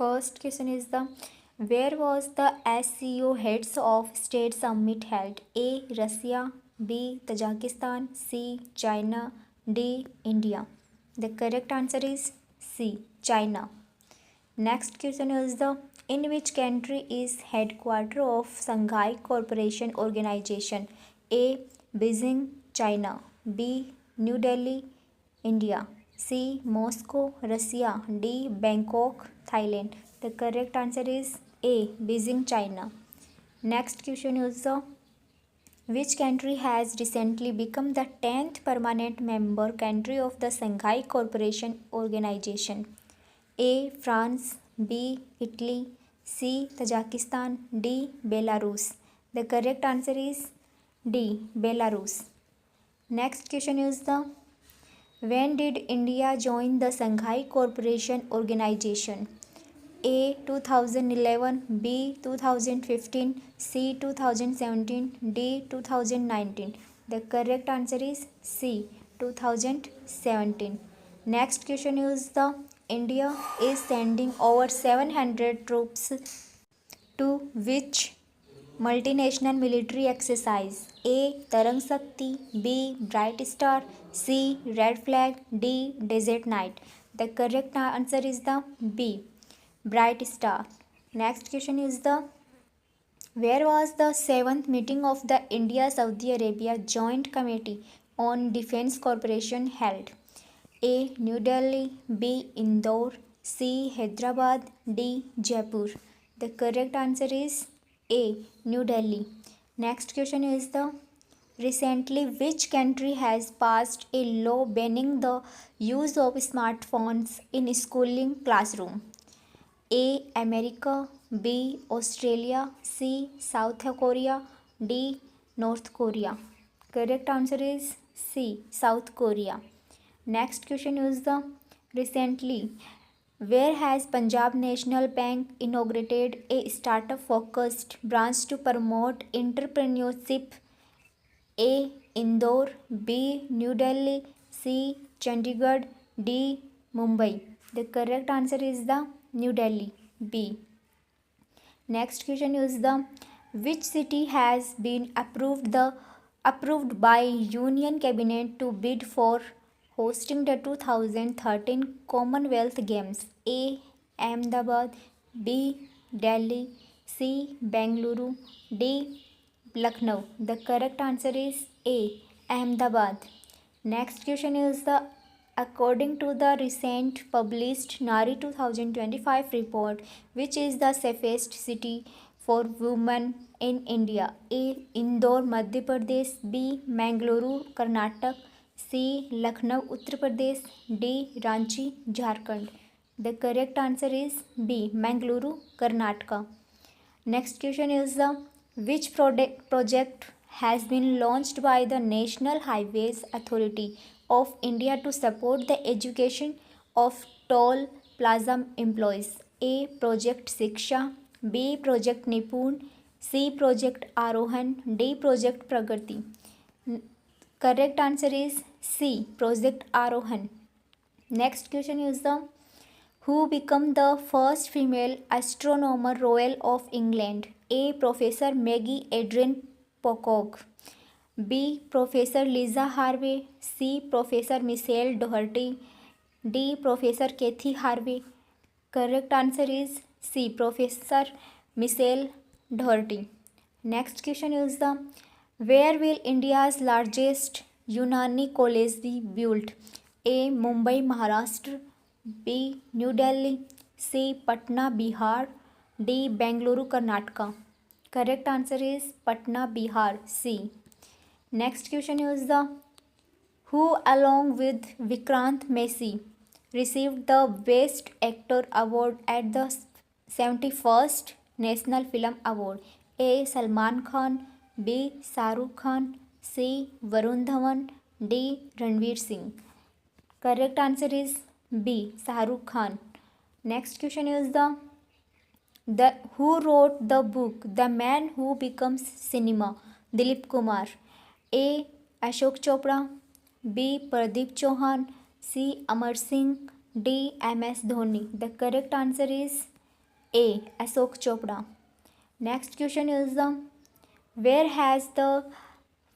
First question is the where was the SCO heads of state summit held? A. Russia, B. Tajikistan, C. China, D. India. The correct answer is C. China. Next question is the in which country is headquarter of Shanghai Cooperation Organization? A. Beijing, China. B. New Delhi, India. C. Moscow, Russia. D. Bangkok, Thailand. The correct answer is A. Beijing, China. Next question is the which country has recently become the 10th permanent member country of the Shanghai Cooperation Organization? A. France, B. Italy, C. Tajikistan, D. Belarus. The correct answer is D. Belarus. Next question is the when did India join the Shanghai Cooperation Organization? A. 2011, B. 2015, C. 2017, D. 2019. The correct answer is C. 2017. Next question is the India is sending over 700 troops to which multinational military exercise? A. Tarang Shakti, B. Bright Star, C. Red Flag, D. Desert Night. The correct answer is the B. Bright Star. Next question is the where was the 7th meeting of the India-Saudi Arabia Joint Committee on Defence Cooperation held? A. New Delhi, B. Indore, C. Hyderabad, D. Jaipur. The correct answer is A. New Delhi. Next question is the recently which country has passed a law banning the use of smartphones in schooling classroom? A. America, B. Australia, C. South Korea, D. North Korea. Correct answer is C. South Korea. Next question is the recently where has Punjab National Bank inaugurated a startup focused branch to promote entrepreneurship? A. Indore, B. New Delhi, C. Chandigarh, D. Mumbai. The correct answer is the New Delhi, B. Next question is the which city has been approved by Union Cabinet to bid for hosting the 2013 Commonwealth Games? A. Ahmedabad, B. Delhi, C. Bengaluru, D. Lucknow. The correct answer is A. Ahmedabad. Next question is the according to the recent published Nari 2025 report, which is the safest city for women in India? A. Indore, Madhya Pradesh, B. Mangaluru, Karnataka, C. Lucknow, Uttar Pradesh, D. Ranchi, Jharkhand. The correct answer is B. Mangaluru, Karnataka. Next question is the which project has been launched by the National Highways Authority of India to support the education of toll plaza employees? A. Project Shiksha, B. Project Nipun, C. Project Arohan, D. Project Pragati. Correct answer is C. Project Arohan. Next question is the who became the first female astronomer royal of England? A. Professor Maggie Adrian Pocock, B. Professor Liza Harvey, C. Professor Michelle Doherty, D. Professor Kathy Harvey. Correct answer is C. Professor Michelle Doherty. Next question is the where will India's largest Unani college be built? A. Mumbai, Maharashtra, B. New Delhi, C. Patna, Bihar, D. Bengaluru, Karnataka. Correct answer is Patna, Bihar, C. Next question is the who along with Vikrant Messi received the Best Actor award at the 71st National Film Award? A. Salman Khan, B. Shah Rukh Khan, C. Varun Dhawan, D. Ranveer Singh. Correct answer is B. Shah Rukh Khan. Next question is the who wrote the book The Man Who Becomes Cinema? Dilip Kumar, A. Ashok Chopra, B. Pradeep Chauhan, C. Amar Singh, D. MS Dhoni. The correct answer is A. Ashok Chopra. Next question is where has the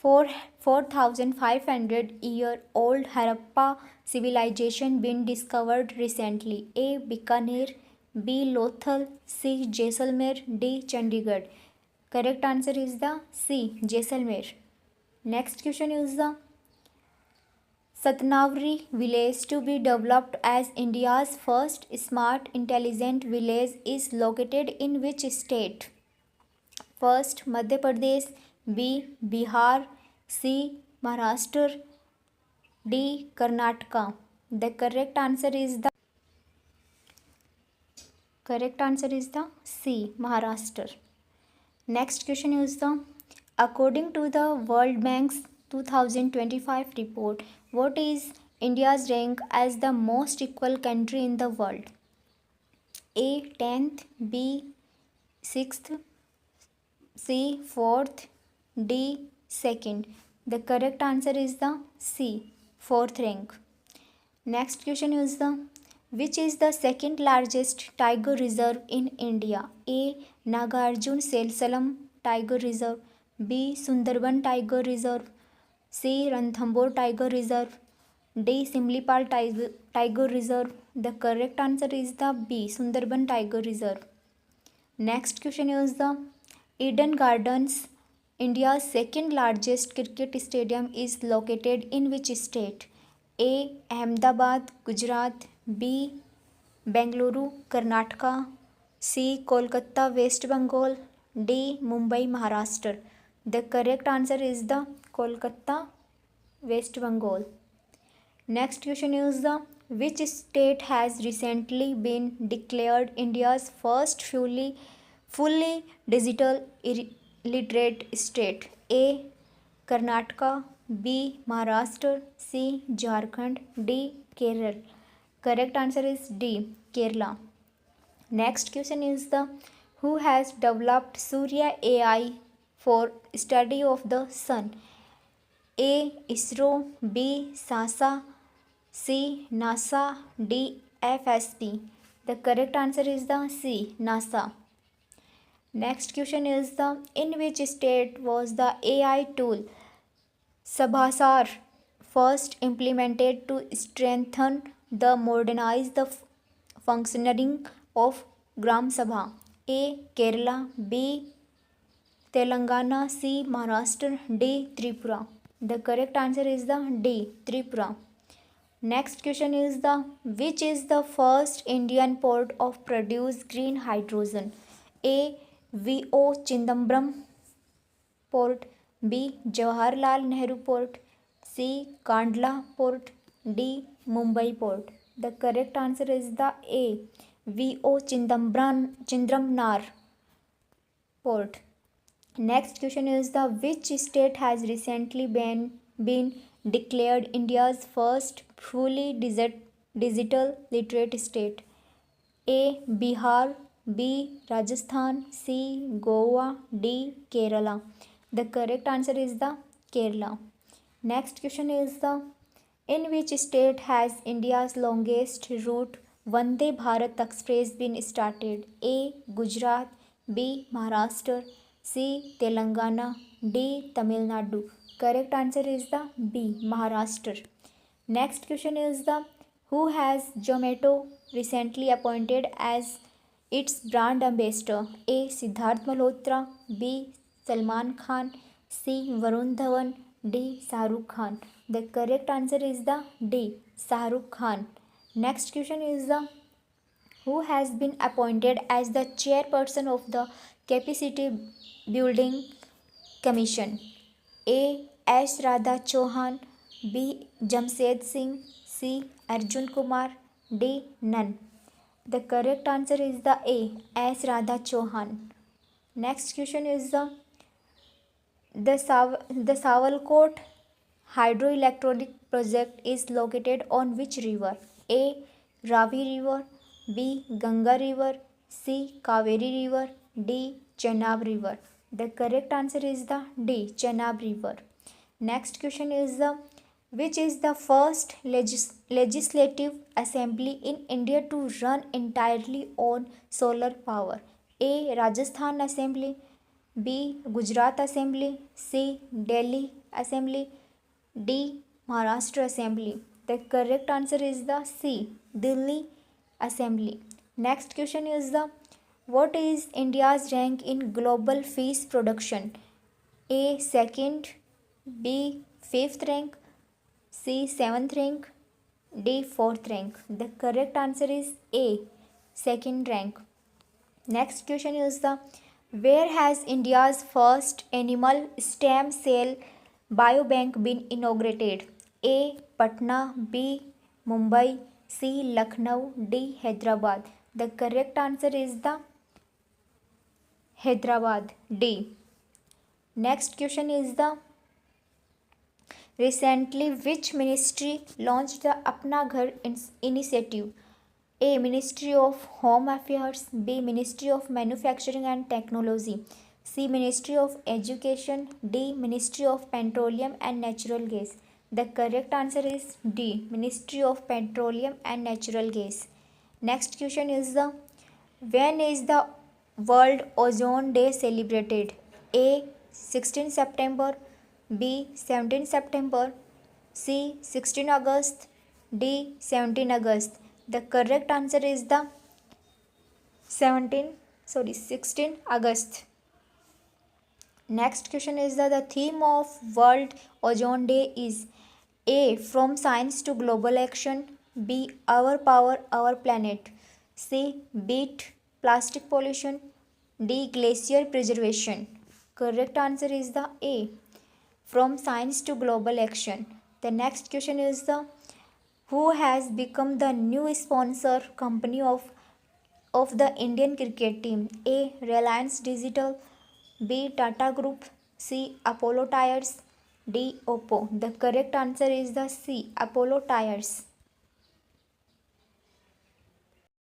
4,500-year-old Harappa civilization been discovered recently? A. Bikaner, B. Lothal, C. Jaisalmer, D. Chandigarh. Correct answer is the C. Jaisalmer. Next question is the Satnavri village to be developed as India's first smart intelligent village is located in which state? First Madhya Pradesh, B. Bihar, C. Maharashtra, D. Karnataka. The correct answer is the C. Maharashtra. Next question is according to the World Bank's 2025 report, what is India's rank as the most equal country in the world? A. 10th, B. 6th, C. 4th, D. 2nd. The correct answer is the C. 4th rank. Next question is which is the second largest tiger reserve in India? A. Nagarjun Selsalam Tiger Reserve, B. Sundarban Tiger Reserve, C. Ranthambore Tiger Reserve, D. Simlipal Tiger Reserve. The correct answer is the B. Sundarban Tiger Reserve. Next question is Eden Gardens, India's second largest cricket stadium, is located in which state? A. Ahmedabad, Gujarat, B. Bengaluru, Karnataka, C. Kolkata, West Bengal, D. Mumbai, Maharashtra. The correct answer is the Kolkata, West Bengal. Next question is which state has recently been declared India's first fully digital literate state? A. Karnataka, B. Maharashtra, C. Jharkhand, D. Kerala. Correct answer is D. Kerala. Next question is who has developed Surya AI for study of the sun? A. ISRO, B. NASA, C. NASA, D. FSP. The correct answer is the C. NASA. Next question is in which state was the AI tool Sabhasar first implemented to strengthen the modernize the functioning of Gram Sabha? A. Kerala, B. Telangana, C. Maharashtra, D. Tripura. The correct answer is the D. Tripura. Next question is which is the first Indian port of produce green hydrogen? A. V.O. Chidambaram Port, B. Jawaharlal Nehru Port, C. Kandla Port, D. Mumbai Port. The correct answer is the A. V.O. Chidambaram Port. Next question is which state has recently been declared India's first fully digital literate state? A. Bihar, B. Rajasthan, C. Goa, D. Kerala. The correct answer is the Kerala. Next question is in which state has India's longest route Vande Bharat Express been started? A. Gujarat, B. Maharashtra, C. Telangana, D. Tamil Nadu. Correct answer is the B. Maharashtra. Next question is who has Zomato recently appointed as its brand ambassador? A. Siddharth Malhotra, B. Salman Khan, C. Varun Dhawan, D. Shahrukh Khan. The correct answer is the D. Shahrukh Khan. Next question is who has been appointed as the chairperson of the Capacity Building Commission? A. S. Radha Chauhan, B. Jamshed Singh, C. Arjun Kumar, D. None. The correct answer is the A. S. Radha Chauhan. Next question is the Sawalkot hydroelectric project is located on which river? A. Ravi River, B. Ganga River, C. Kaveri River, D. Chenab River. The correct answer is the D. Chenab River. Next question is Which is the first legislative assembly in India to run entirely on solar power? A. Rajasthan Assembly, B. Gujarat Assembly, C. Delhi Assembly, D. Maharashtra Assembly. The correct answer is the C. Delhi Assembly. Next question is the what is India's rank in global fish production? A. Second, B. Fifth rank, C. Seventh rank, D. Fourth rank. The correct answer is A. Second rank. Next question is the where has India's first animal stem cell biobank been inaugurated? A. Patna, B. Mumbai, C. Lucknow, D. Hyderabad. The correct answer is the Hyderabad, D. Next question is the recently which ministry launched the Apna Ghar initiative? A. Ministry of Home Affairs, B. Ministry of Manufacturing and Technology, C. Ministry of Education, D. Ministry of Petroleum and Natural Gas. The correct answer is D. Ministry of Petroleum and Natural Gas. Next question is the when is the World Ozone Day celebrated? A. 16 September, B. 17 September, C. 16 August, D. 17 August. The correct answer is the 16 August. Next question is the theme of World Ozone Day is A. From Science to Global Action, B. Our Power, Our Planet, C. Beat Plastic Pollution, D. Glacier Preservation. Correct answer is the A. From Science to Global Action. The next question is the who has become the new sponsor company of the Indian cricket team? A. Reliance Digital, B. Tata Group, C. Apollo Tyres, D. Oppo. The correct answer is the C. Apollo Tyres.